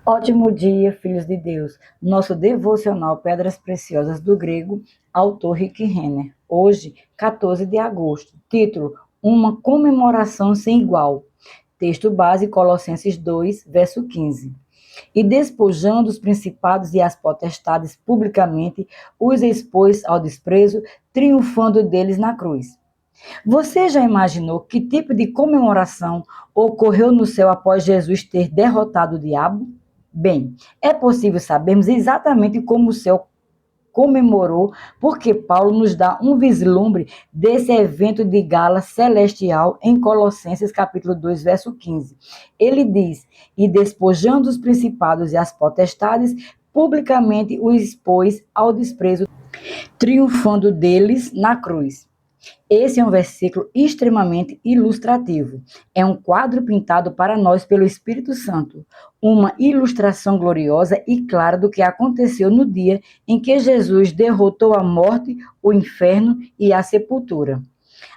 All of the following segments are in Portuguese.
Ótimo dia, filhos de Deus. Nosso devocional Pedras Preciosas do Grego, autor Rick Renner. Hoje, 14 de agosto. Título: Uma comemoração sem igual. Texto base, Colossenses 2, verso 15. E despojando os principados e as potestades publicamente, os expôs ao desprezo, triunfando deles na cruz. Você já imaginou que tipo de comemoração ocorreu no céu após Jesus ter derrotado o diabo? Bem, é possível sabermos exatamente como o céu comemorou, porque Paulo nos dá um vislumbre desse evento de gala celestial em Colossenses capítulo 2, verso 15. Ele diz: "E despojando os principados e as potestades, publicamente os expôs ao desprezo, triunfando deles na cruz." Esse é um versículo extremamente ilustrativo. É um quadro pintado para nós pelo Espírito Santo, uma ilustração gloriosa e clara do que aconteceu no dia em que Jesus derrotou a morte, o inferno e a sepultura.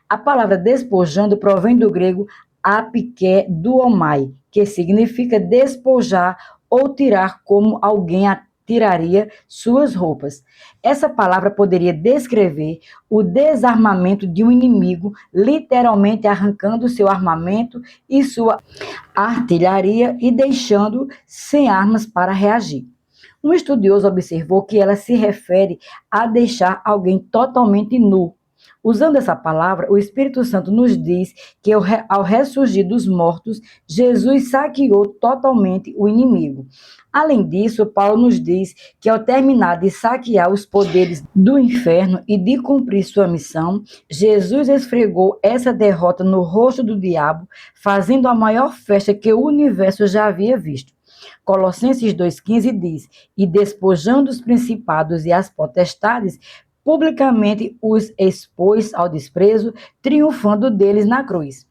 A palavra despojando provém do grego apiké duomai, que significa despojar ou tirar como alguém tiraria suas roupas. Essa palavra poderia descrever o desarmamento de um inimigo, literalmente arrancando seu armamento e sua artilharia e deixando sem armas para reagir. Um estudioso observou que ela se refere a deixar alguém totalmente nu. Usando essa palavra, o Espírito Santo nos diz que ao ressurgir dos mortos, Jesus saqueou totalmente o inimigo. Além disso, Paulo nos diz que ao terminar de saquear os poderes do inferno e de cumprir sua missão, Jesus esfregou essa derrota no rosto do diabo, fazendo a maior festa que o universo já havia visto. Colossenses 2,15 diz: "E despojando os principados e as potestades, publicamente os expôs ao desprezo, triunfando deles na cruz."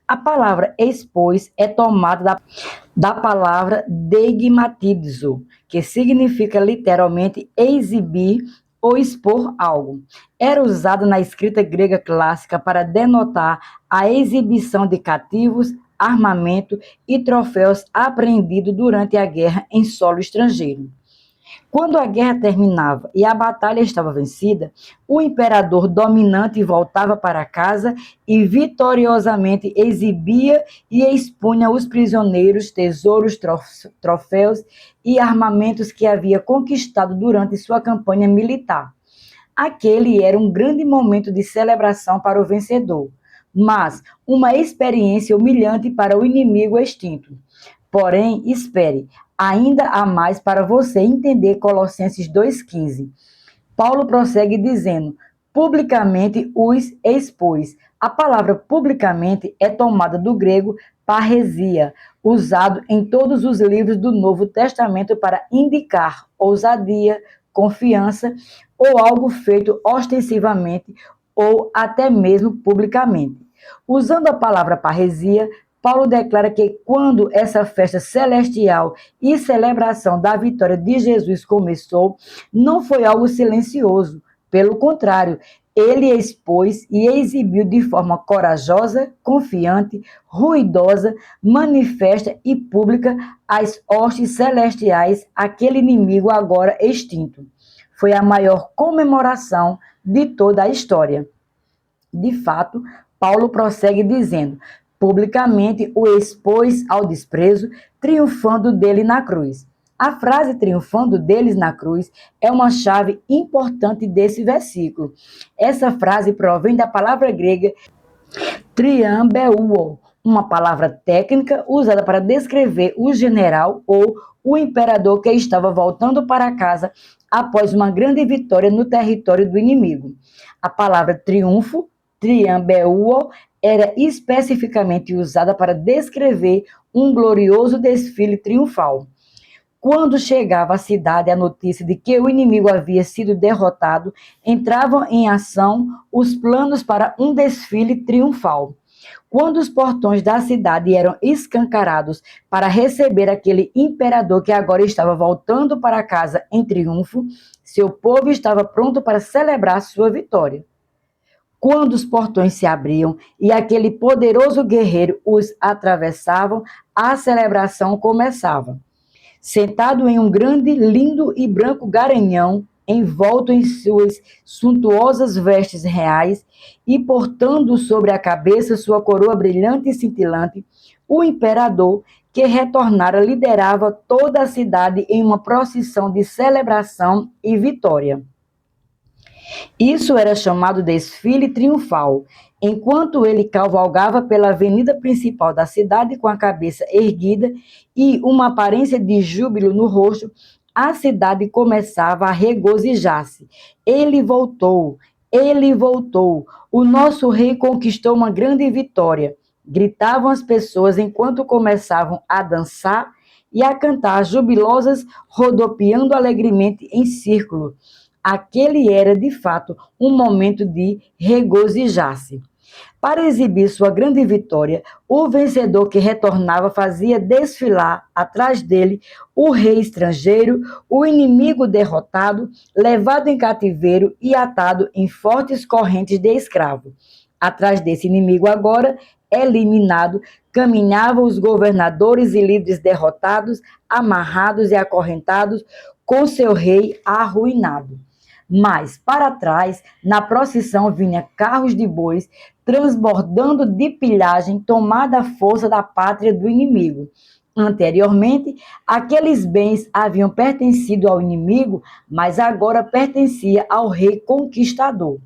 A palavra expôs é tomada da palavra deigmatizo, que significa literalmente exibir ou expor algo. Era usado na escrita grega clássica para denotar a exibição de cativos, armamento e troféus apreendidos durante a guerra em solo estrangeiro. Quando a guerra terminava e a batalha estava vencida, o imperador dominante voltava para casa e vitoriosamente exibia e expunha os prisioneiros, tesouros, troféus e armamentos que havia conquistado durante sua campanha militar. Aquele era um grande momento de celebração para o vencedor, mas uma experiência humilhante para o inimigo extinto. Porém, espere, ainda há mais para você entender Colossenses 2,15. Paulo prossegue dizendo: publicamente os expôs. A palavra publicamente é tomada do grego parresia, usado em todos os livros do Novo Testamento para indicar ousadia, confiança ou algo feito ostensivamente ou até mesmo publicamente. Usando a palavra parresia, Paulo declara que quando essa festa celestial e celebração da vitória de Jesus começou, não foi algo silencioso. Pelo contrário, ele expôs e exibiu de forma corajosa, confiante, ruidosa, manifesta e pública as hostes celestiais, aquele inimigo agora extinto. Foi a maior comemoração de toda a história. De fato, Paulo prossegue dizendo: publicamente o expôs ao desprezo, triunfando dele na cruz. A frase triunfando deles na cruz é uma chave importante desse versículo. Essa frase provém da palavra grega triambeuo, uma palavra técnica usada para descrever o general ou o imperador que estava voltando para casa após uma grande vitória no território do inimigo. A palavra triunfo, triambeuo, era especificamente usada para descrever um glorioso desfile triunfal. Quando chegava à cidade a notícia de que o inimigo havia sido derrotado, entravam em ação os planos para um desfile triunfal. Quando os portões da cidade eram escancarados para receber aquele imperador que agora estava voltando para casa em triunfo, seu povo estava pronto para celebrar sua vitória. Quando os portões se abriam e aquele poderoso guerreiro os atravessava, a celebração começava. sentado em um grande, lindo e branco garanhão, envolto em suas suntuosas vestes reais e portando sobre a cabeça sua coroa brilhante e cintilante, o imperador, que retornara, liderava toda a cidade em uma procissão de celebração e vitória. Isso era chamado desfile triunfal. Enquanto ele cavalgava pela avenida principal da cidade com a cabeça erguida e uma aparência de júbilo no rosto, a cidade começava a regozijar-se. Ele voltou, ele voltou. O nosso rei conquistou uma grande vitória. Gritavam as pessoas enquanto começavam a dançar e a cantar jubilosas, rodopiando alegremente em círculo. Aquele era, de fato, um momento de regozijar-se. Para exibir sua grande vitória, o vencedor que retornava fazia desfilar atrás dele o rei estrangeiro, o inimigo derrotado, levado em cativeiro e atado em fortes correntes de escravo. Atrás desse inimigo agora, eliminado, caminhavam os governadores e líderes derrotados, amarrados e acorrentados, com seu rei arruinado. Mas, para trás, na procissão vinha carros de bois, transbordando de pilhagem, tomada a força da pátria do inimigo. Anteriormente, aqueles bens haviam pertencido ao inimigo, mas agora pertencia ao rei conquistador.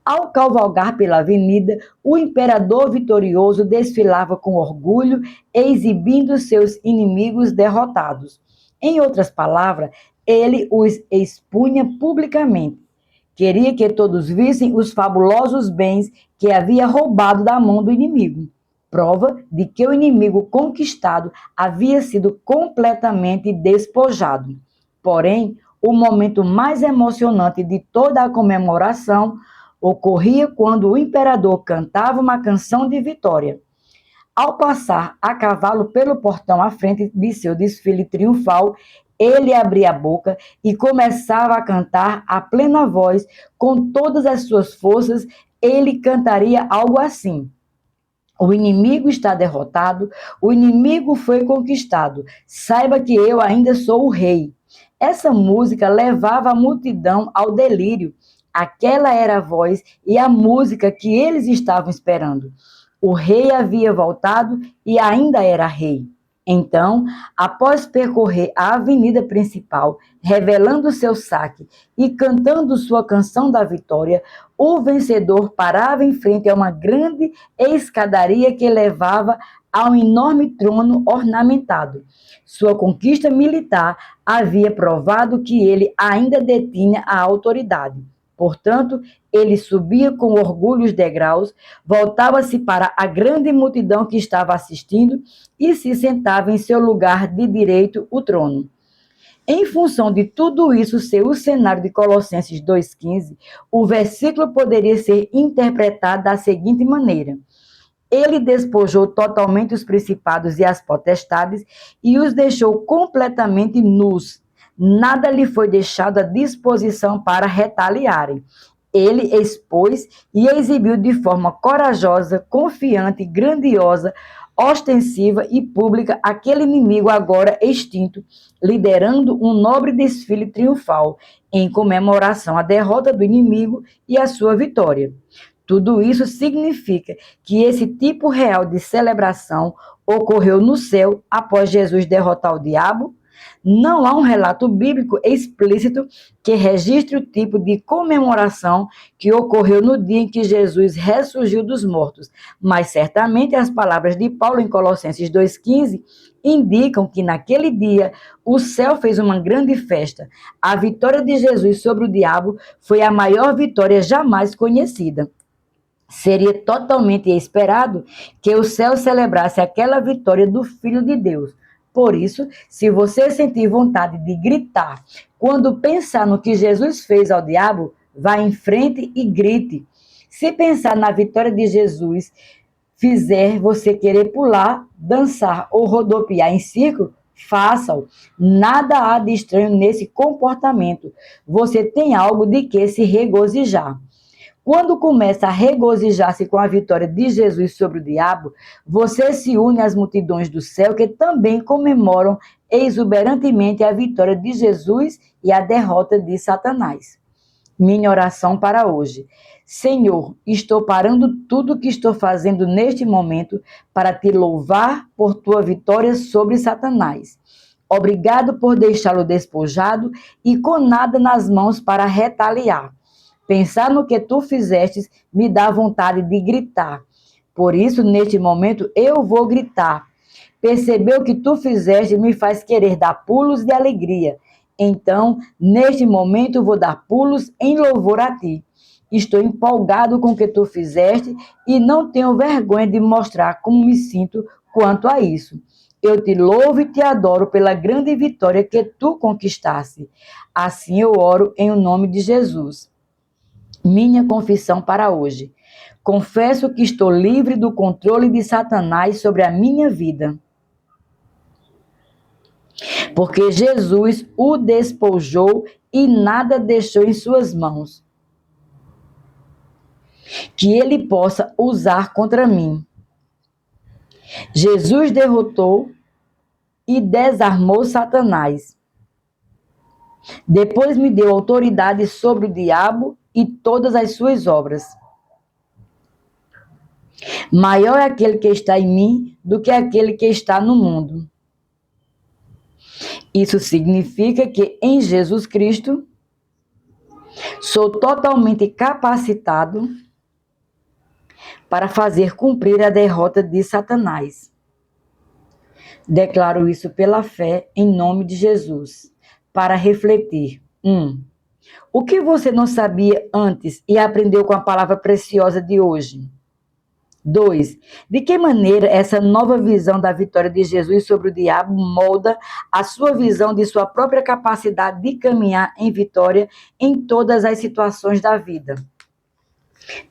Ao cavalgar pela avenida, o imperador vitorioso desfilava com orgulho, exibindo seus inimigos derrotados. Em outras palavras, ele os expunha publicamente. Queria que todos vissem os fabulosos bens que havia roubado da mão do inimigo. Prova de que o inimigo conquistado havia sido completamente despojado. Porém, o momento mais emocionante de toda a comemoração ocorria quando o imperador cantava uma canção de vitória. Ao passar a cavalo pelo portão à frente de seu desfile triunfal, ele abria a boca e começava a cantar a plena voz, com todas as suas forças. Ele cantaria algo assim: o inimigo está derrotado, o inimigo foi conquistado, saiba que eu ainda sou o rei. Essa música levava a multidão ao delírio. Aquela era a voz e a música que eles estavam esperando. O rei havia voltado e ainda era rei. Então, após percorrer a avenida principal, revelando seu saque e cantando sua canção da vitória, o vencedor parava em frente a uma grande escadaria que levava a um enorme trono ornamentado. Sua conquista militar havia provado que ele ainda detinha a autoridade. Portanto, ele subia com orgulho os degraus, voltava-se para a grande multidão que estava assistindo e se sentava em seu lugar de direito, o trono. Em função de tudo isso ser o cenário de Colossenses 2,15, o versículo poderia ser interpretado da seguinte maneira: ele despojou totalmente os principados e as potestades e os deixou completamente nus. Nada lhe foi deixado à disposição para retaliarem. Ele expôs e exibiu de forma corajosa, confiante, grandiosa, ostensiva e pública aquele inimigo agora extinto, liderando um nobre desfile triunfal em comemoração à derrota do inimigo e à sua vitória. Tudo isso significa que esse tipo real de celebração ocorreu no céu após Jesus derrotar o diabo. Não há um relato bíblico explícito que registre o tipo de comemoração que ocorreu no dia em que Jesus ressurgiu dos mortos, mas certamente as palavras de Paulo em Colossenses 2,15 indicam que naquele dia o céu fez uma grande festa. A vitória de Jesus sobre o diabo foi a maior vitória jamais conhecida. Seria totalmente esperado que o céu celebrasse aquela vitória do Filho de Deus. Por isso, se você sentir vontade de gritar quando pensar no que Jesus fez ao diabo, vá em frente e grite. Se pensar na vitória de Jesus fizer você querer pular, dançar ou rodopiar em círculo, faça-o. Nada há de estranho nesse comportamento. Você tem algo de que se regozijar. Quando começa a regozijar-se com a vitória de Jesus sobre o diabo, você se une às multidões do céu que também comemoram exuberantemente a vitória de Jesus e a derrota de Satanás. Minha oração para hoje. Senhor, estou parando tudo o que estou fazendo neste momento para te louvar por tua vitória sobre Satanás. Obrigado por deixá-lo despojado e com nada nas mãos para retaliar. Pensar no que tu fizestes me dá vontade de gritar. Por isso, neste momento, eu vou gritar. Perceber o que tu fizeste me faz querer dar pulos de alegria. Então, neste momento, vou dar pulos em louvor a ti. Estou empolgado com o que tu fizeste e não tenho vergonha de mostrar como me sinto quanto a isso. Eu te louvo e te adoro pela grande vitória que tu conquistaste. Assim eu oro em o nome de Jesus. Minha confissão para hoje. Confesso que estou livre do controle de Satanás sobre a minha vida, porque Jesus o despojou e nada deixou em suas mãos que ele possa usar contra mim. Jesus derrotou e desarmou Satanás. Depois me deu autoridade sobre o diabo e todas as suas obras. Maior é aquele que está em mim do que aquele que está no mundo. Isso significa que em Jesus Cristo sou totalmente capacitado para fazer cumprir a derrota de Satanás. Declaro isso pela fé em nome de Jesus. Para refletir. 1. O que você não sabia antes e aprendeu com a palavra preciosa de hoje? 2. De que maneira essa nova visão da vitória de Jesus sobre o diabo molda a sua visão de sua própria capacidade de caminhar em vitória em todas as situações da vida?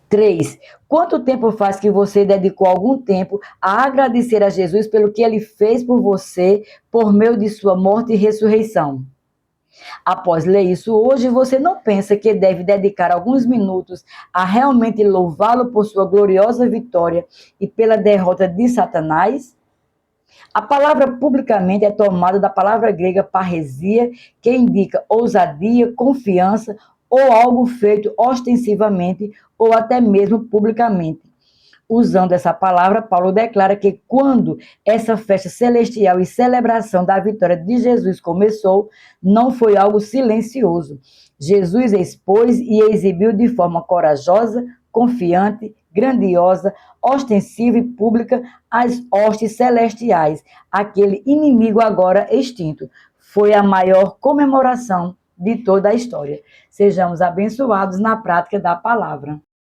3. Quanto tempo faz que você dedicou algum tempo a agradecer a Jesus pelo que ele fez por você por meio de sua morte e ressurreição? Após ler isso hoje, você não pensa que deve dedicar alguns minutos a realmente louvá-lo por sua gloriosa vitória e pela derrota de Satanás? A palavra publicamente é tomada da palavra grega parresia, que indica ousadia, confiança ou algo feito ostensivamente ou até mesmo publicamente. Usando essa palavra, Paulo declara que quando essa festa celestial e celebração da vitória de Jesus começou, não foi algo silencioso. Jesus expôs e exibiu de forma corajosa, confiante, grandiosa, ostensiva e pública as hostes celestiais, aquele inimigo agora extinto. Foi a maior comemoração de toda a história. Sejamos abençoados na prática da palavra.